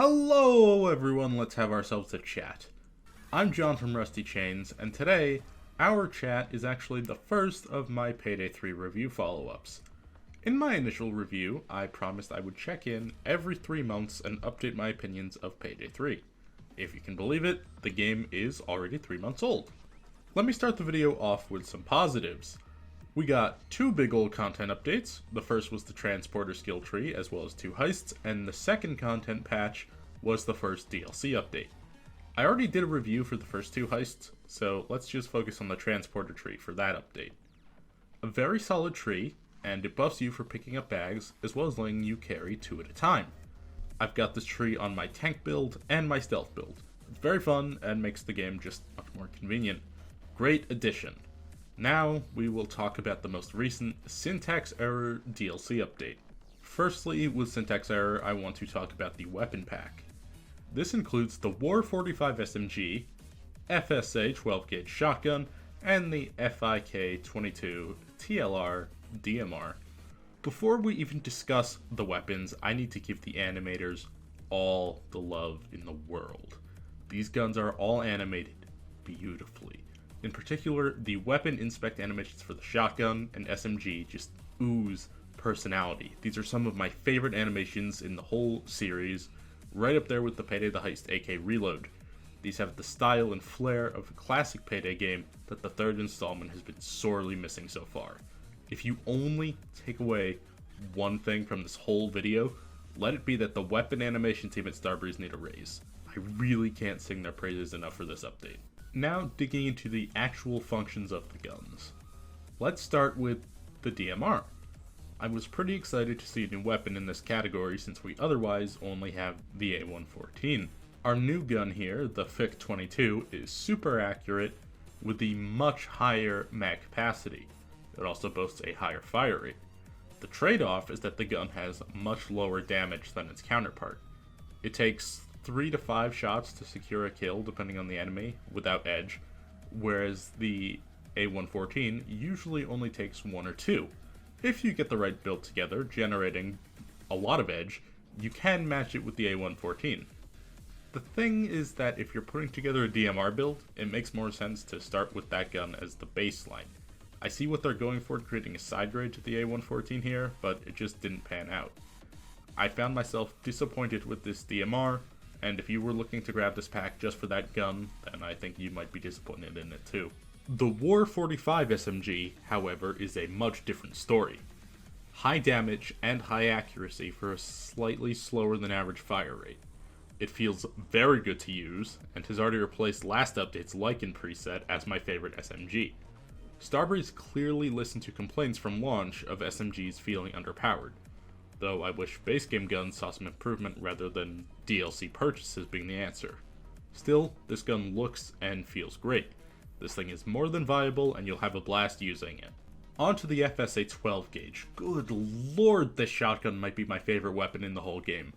Hello everyone, let's have ourselves a chat. I'm John from Rusty Chains, and today, our chat is actually the first of my Payday 3 review follow-ups. In my initial review, I promised I would check in every 3 months and update my opinions of Payday 3. If you can believe it, the game is already 3 months old. Let me start the video off with some positives. We got 2 big old content updates. The first was the transporter skill tree, as well as 2 heists, and the second content patch was the first DLC update. I already did a review for the first 2 heists, so let's just focus on the transporter tree for that update. A very solid tree, and it buffs you for picking up bags, as well as letting you carry 2 at a time. I've got this tree on my tank build and my stealth build. It's very fun and makes the game just much more convenient. Great addition. Now, we will talk about the most recent Syntax Error DLC update. Firstly, with Syntax Error, I want to talk about the weapon pack. This includes the War 45 SMG, FSA 12 gauge shotgun, and the FIK 22 TLR DMR. Before we even discuss the weapons, I need to give the animators all the love in the world. These guns are all animated beautifully. In particular, the weapon inspect animations for the shotgun and SMG just ooze personality. These are some of my favorite animations in the whole series, right up there with the Payday the Heist AK Reload. These have the style and flair of a classic Payday game that the third installment has been sorely missing so far. If you only take away one thing from this whole video, let it be that the weapon animation team at Starbreeze need a raise. I really can't sing their praises enough for this update. Now digging into the actual functions of the guns. Let's start with the DMR. I was pretty excited to see a new weapon in this category since we otherwise only have the A114. Our new gun here, the FIK 22, is super accurate with the much higher mag capacity. It also boasts a higher fire rate. The trade-off is that the gun has much lower damage than its counterpart. It takes 3 to 5 shots to secure a kill depending on the enemy without edge, whereas the A114 usually only takes 1 or 2. If you get the right build together, generating a lot of edge, you can match it with the A114. The thing is that if you're putting together a DMR build, it makes more sense to start with that gun as the baseline. I see what they're going for, creating a side grade to the A114 here, but it just didn't pan out. I found myself disappointed with this DMR, and if you were looking to grab this pack just for that gun, then I think you might be disappointed in it too. The War 45 SMG, however, is a much different story. High damage and high accuracy for a slightly slower than average fire rate. It feels very good to use, and has already replaced last update's Lycan preset as my favorite SMG. Starbreeze clearly listened to complaints from launch of SMGs feeling underpowered, though I wish base game guns saw some improvement rather than DLC purchases being the answer. Still, this gun looks and feels great. This thing is more than viable and you'll have a blast using it. On to the FSA 12 gauge. Good lord, this shotgun might be my favorite weapon in the whole game.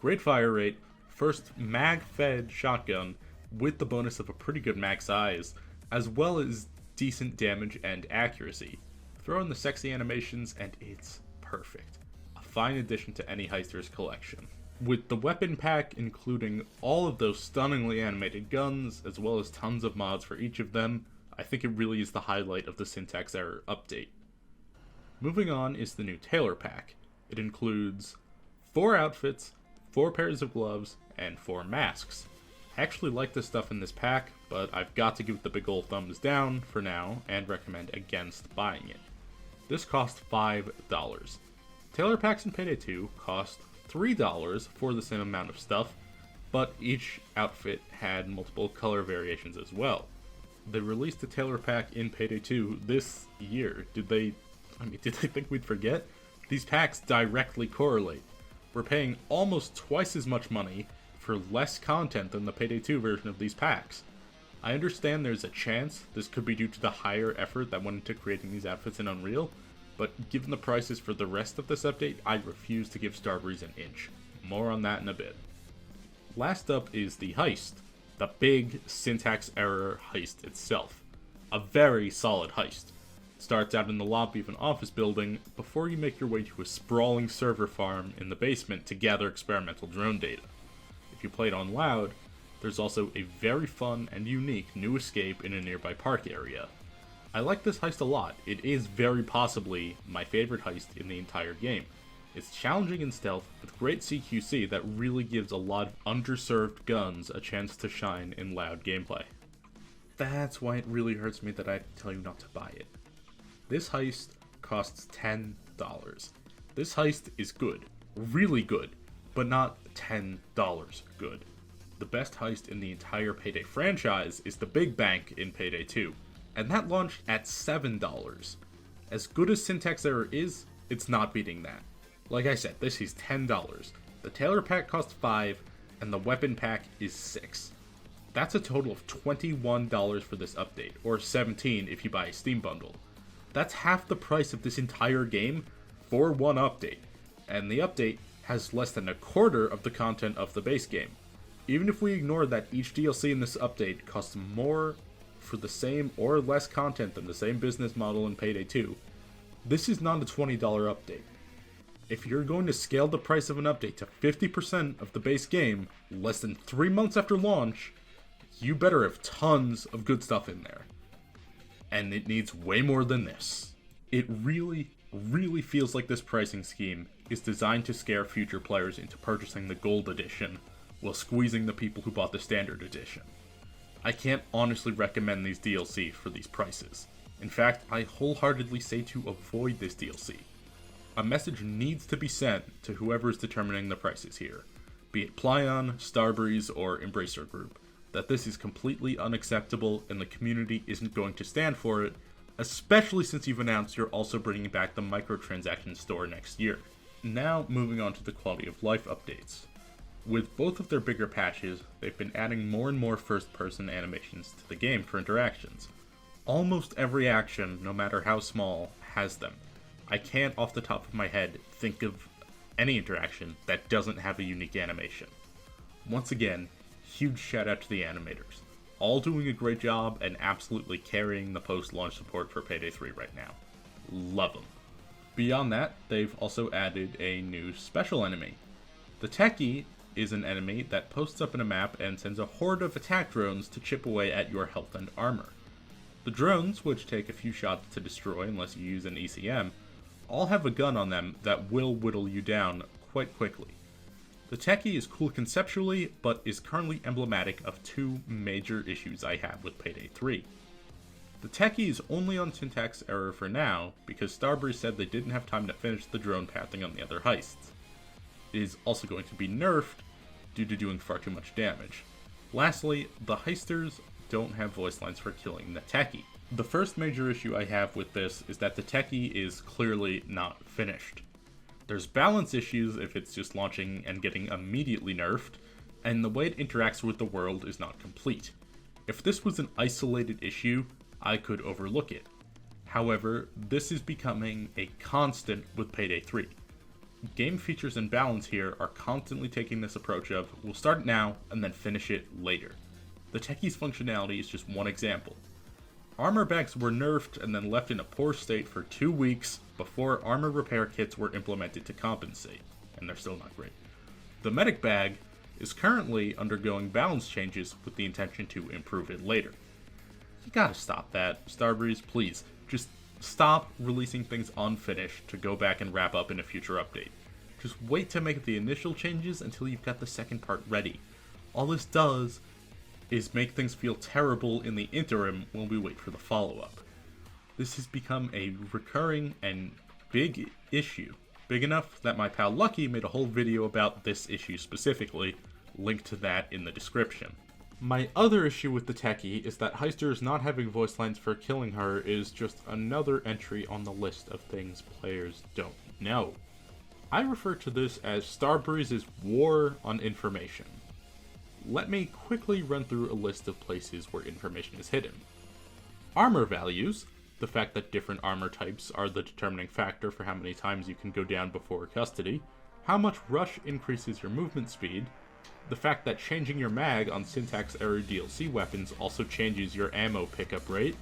Great fire rate, first mag-fed shotgun with the bonus of a pretty good mag size, as well as decent damage and accuracy. Throw in the sexy animations and it's perfect. A fine addition to any heister's collection. With the weapon pack including all of those stunningly animated guns, as well as tons of mods for each of them, I think it really is the highlight of the Syntax Error update. Moving on is the new Tailor pack. It includes 4 outfits, 4 pairs of gloves, and 4 masks. I actually like the stuff in this pack, but I've got to give it the big ol' thumbs down for now and recommend against buying it. This cost $5. Tailor packs in Payday 2 cost $3 for the same amount of stuff, but each outfit had multiple color variations as well. They released a Tailor pack in Payday 2 this year. Did they think we'd forget? These packs directly correlate. We're paying almost twice as much money for less content than the Payday 2 version of these packs. I understand there's a chance this could be due to the higher effort that went into creating these outfits in Unreal, but given the prices for the rest of this update, I refuse to give Starbreeze an inch. More on that in a bit. Last up is the Heist, the big Syntax Error heist itself. A very solid heist. Starts out in the lobby of an office building before you make your way to a sprawling server farm in the basement to gather experimental drone data. if you play it on loud, there's also a very fun and unique new escape in a nearby park area. I like this heist a lot. It is very possibly my favorite heist in the entire game. It's challenging in stealth with great CQC that really gives a lot of underserved guns a chance to shine in loud gameplay. That's why it really hurts me that I have to tell you not to buy it. This heist costs $10. This heist is good, really good, but not $10 good. The best heist in the entire Payday franchise is the Big Bank in Payday 2, and that launched at $7. As good as Syntax Error is, it's not beating that. Like I said, this is $10. The Tailor pack costs $5, and the weapon pack is $6. That's a total of $21 for this update, or $17 if you buy a Steam bundle. That's half the price of this entire game for one update, and the update has less than a quarter of the content of the base game. Even if we ignore that each DLC in this update costs more for the same or less content than the same business model in Payday 2, this is not a $20 update. If you're going to scale the price of an update to 50% of the base game less than 3 months after launch, you better have tons of good stuff in there. And it needs way more than this. It really feels like this pricing scheme is designed to scare future players into purchasing the Gold Edition while squeezing the people who bought the Standard Edition. I can't honestly recommend these DLC for these prices. In fact, I wholeheartedly say to avoid this DLC. A message needs to be sent to whoever is determining the prices here, be it Plyon, Starbreeze, or Embracer Group, that this is completely unacceptable and the community isn't going to stand for it, especially since you've announced you're also bringing back the microtransaction store next year. Now, moving on to the quality of life updates. With both of their bigger patches, they've been adding more and more first-person animations to the game for interactions. Almost every action, no matter how small, has them. I can't off the top of my head think of any interaction that doesn't have a unique animation. Once again, huge shout out to the animators. All doing a great job and absolutely carrying the post-launch support for Payday 3 right now. Love them. Beyond that, they've also added a new special enemy. The Techie is an enemy that posts up in a map and sends a horde of attack drones to chip away at your health and armor. The drones, which take a few shots to destroy unless you use an ECM, all have a gun on them that will whittle you down quite quickly. The Techie is cool conceptually, but is currently emblematic of two major issues I have with Payday 3. The Techie is only on Syntax Error for now, because Starbreeze said they didn't have time to finish the drone pathing on the other heists. It is also going to be nerfed due to doing far too much damage. Lastly, the heisters don't have voice lines for killing the Techie. The first major issue I have with this is that the Techie is clearly not finished. There's balance issues if it's just launching and getting immediately nerfed, and the way it interacts with the world is not complete. If this was an isolated issue, I could overlook it. However, this is becoming a constant with Payday 3. Game features and balance here are constantly taking this approach of, we'll start it now and then finish it later. The Techie's functionality is just one example. Armor bags were nerfed and then left in a poor state for 2 weeks before armor repair kits were implemented to compensate, and they're still not great. The medic bag is currently undergoing balance changes with the intention to improve it later. You gotta stop that, Starbreeze, please. Just stop releasing things unfinished to go back and wrap up in a future update. Just wait to make the initial changes until you've got the second part ready. All this does is make things feel terrible in the interim while we wait for the follow-up. This has become a recurring and big issue. Big enough that my pal Lucky made a whole video about this issue specifically, linked to that in the description. My other issue with the Techie is that heisters not having voice lines for killing her is just another entry on the list of things players don't know. I refer to this as Starbreeze's war on information. Let me quickly run through a list of places where information is hidden. Armor values, the fact that different armor types are the determining factor for how many times you can go down before custody, how much rush increases your movement speed, the fact that changing your mag on Syntax Error DLC weapons also changes your ammo pickup rate,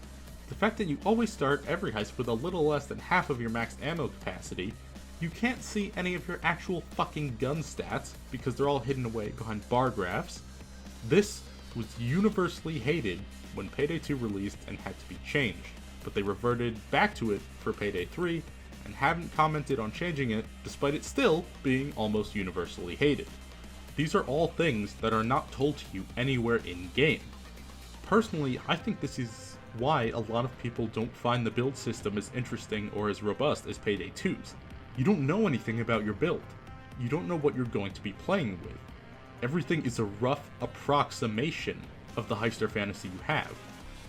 the fact that you always start every heist with a little less than half of your max ammo capacity, You can't see any of your actual fucking gun stats because they're all hidden away behind bar graphs. This was universally hated when Payday 2 released and had to be changed, but they reverted back to it for Payday 3 and haven't commented on changing it despite it still being almost universally hated. These are all things that are not told to you anywhere in-game. Personally, I think this is why a lot of people don't find the build system as interesting or as robust as Payday 2's. You don't know anything about your build. You don't know what you're going to be playing with. Everything is a rough approximation of the heister fantasy you have,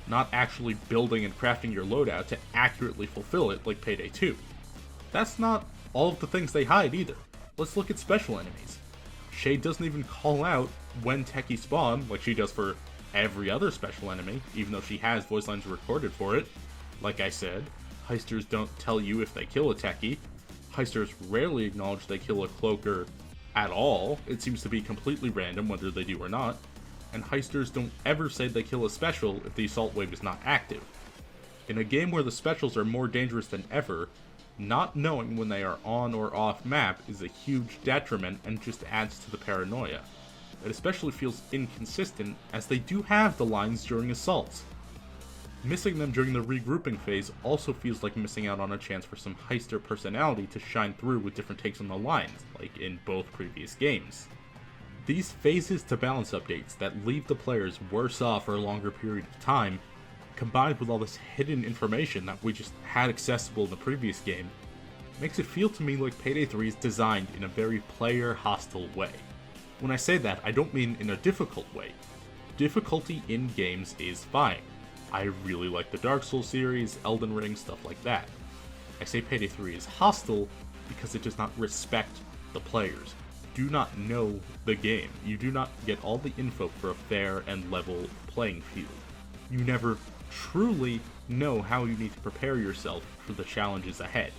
not actually building and crafting your loadout to accurately fulfill it like Payday 2. That's not all of the things they hide either. Let's look at special enemies. Shay doesn't even call out when techies spawn like she does for every other special enemy, even though she has voice lines recorded for it. Like I said, heisters don't tell you if they kill a techie. Heisters rarely acknowledge they kill a cloaker at all. It seems to be completely random whether they do or not. And heisters don't ever say they kill a special if the assault wave is not active. In a game where the specials are more dangerous than ever, not knowing when they are on or off map is a huge detriment and just adds to the paranoia. It especially feels inconsistent as they do have the lines during assaults. Missing them during the regrouping phase also feels like missing out on a chance for some heister personality to shine through with different takes on the lines, like in both previous games. These phases to balance updates that leave the players worse off for a longer period of time, combined with all this hidden information that we just had accessible in the previous game, makes it feel to me like Payday 3 is designed in a very player-hostile way. When I say that, I don't mean in a difficult way. Difficulty in games is fine. I really like the Dark Souls series, Elden Ring, stuff like that. I say Payday 3 is hostile because it does not respect the players. Do not know the game. You do not get all the info for a fair and level playing field. You never truly know how you need to prepare yourself for the challenges ahead.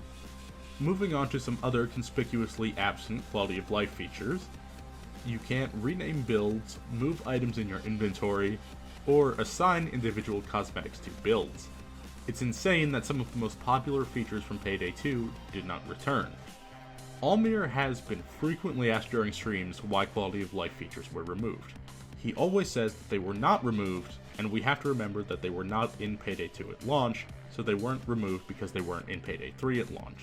Moving on to some other conspicuously absent quality of life features. You can't rename builds, move items in your inventory, or assign individual cosmetics to builds. It's insane that some of the most popular features from Payday 2 did not return. Almir has been frequently asked during streams why quality of life features were removed. He always says that they were not removed, and we have to remember that they were not in Payday 2 at launch, so they weren't removed because they weren't in Payday 3 at launch.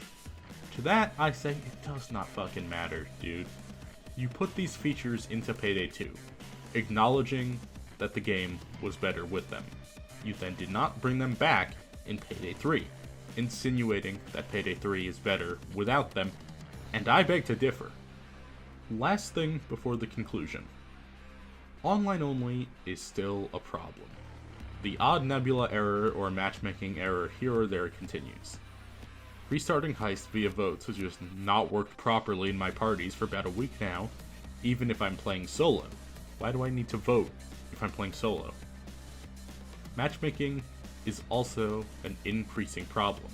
To that, I say it does not fucking matter, dude. You put these features into Payday 2, acknowledging that the game was better with them. You then did not bring them back in Payday 3, insinuating that Payday 3 is better without them, and I beg to differ. Last thing before the conclusion. Online only is still a problem. The odd nebula error or matchmaking error here or there continues. Restarting Heist via votes has just not worked properly in my parties for about a week now, even if I'm playing solo. Why do I need to vote if I'm playing solo? Matchmaking is also an increasing problem.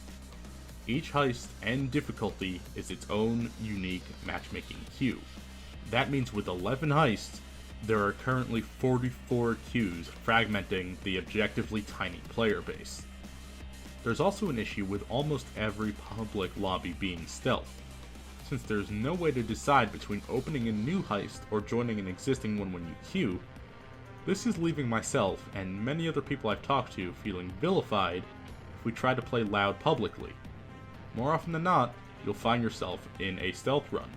Each heist and difficulty is its own unique matchmaking queue. That means with 11 heists, there are currently 44 queues fragmenting the objectively tiny player base. There's also an issue with almost every public lobby being stealth. Since there's no way to decide between opening a new heist or joining an existing one when you queue, this is leaving myself and many other people I've talked to feeling vilified if we try to play loud publicly. More often than not, you'll find yourself in a stealth run.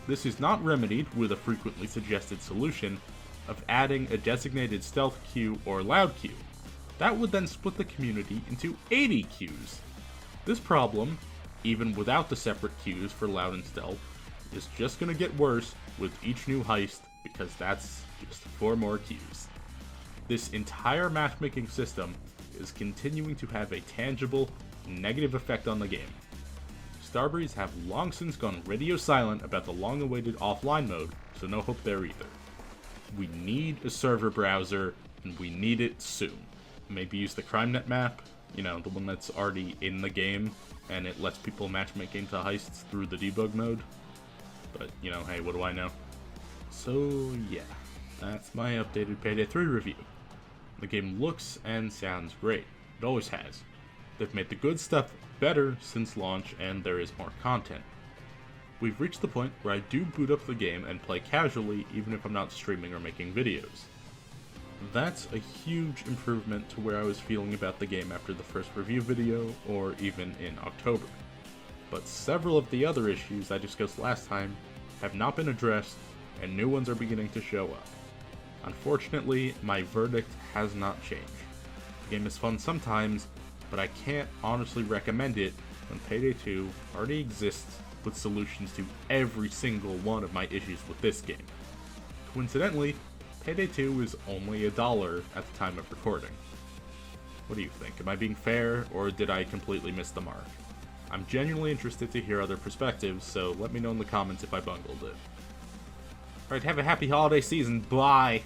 This is not remedied with a frequently suggested solution of adding a designated stealth queue or loud queue. That would then split the community into 80 queues. This problem, even without the separate queues for loud and stealth, is just going to get worse with each new heist because that's just 4 more queues. This entire matchmaking system is continuing to have a tangible, negative effect on the game. Starbreeze have long since gone radio silent about the long-awaited offline mode, so no hope there either. We need a server browser, and we need it soon. Maybe use the CrimeNet map, the one that's already in the game, and it lets people matchmake into heists through the debug mode. But, hey, what do I know? So, yeah, that's my updated Payday 3 review. The game looks and sounds great. It always has. They've made the good stuff better since launch, and there is more content. We've reached the point where I do boot up the game and play casually even if I'm not streaming or making videos. That's a huge improvement to where I was feeling about the game after the first review video, or even in October. But several of the other issues I discussed last time have not been addressed, and new ones are beginning to show up. Unfortunately, my verdict has not changed. The game is fun sometimes, but I can't honestly recommend it when Payday 2 already exists with solutions to every single one of my issues with this game. Coincidentally, Payday 2 is only $1 at the time of recording. What do you think? Am I being fair, or did I completely miss the mark? I'm genuinely interested to hear other perspectives, so let me know in the comments if I bungled it. Alright, have a happy holiday season, bye!